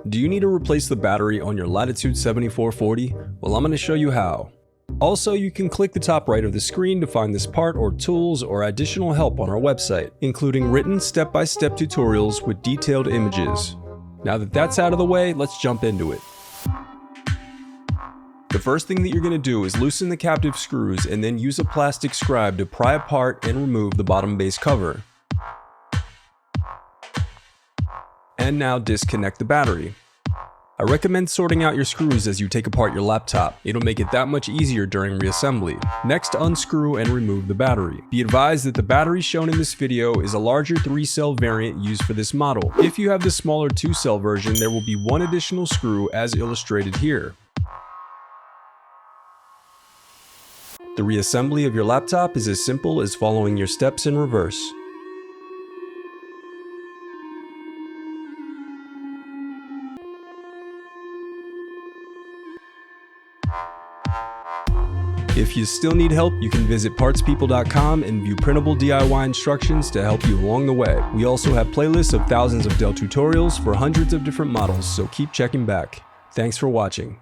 Do you need to replace the battery on your Latitude 7440? Well, I'm going to show you how. Also, you can click the top right of the screen to find this part or tools or additional help on our website, including written step-by-step tutorials with detailed images. Now that that's out of the way, let's jump into it. The first thing that you're going to do is loosen the captive screws and then use a plastic scribe to pry apart and remove the bottom base cover. And now disconnect the battery. I recommend sorting out your screws as you take apart your laptop. It'll make it that much easier during reassembly. Next, unscrew and remove the battery. Be advised that the battery shown in this video is a larger 3-cell variant used for this model. If you have the smaller 2-cell version, there will be one additional screw as illustrated here. The reassembly of your laptop is as simple as following your steps in reverse. If you still need help, you can visit partspeople.com and view printable DIY instructions to help you along the way. We also have playlists of thousands of Dell tutorials for hundreds of different models, so keep checking back. Thanks for watching.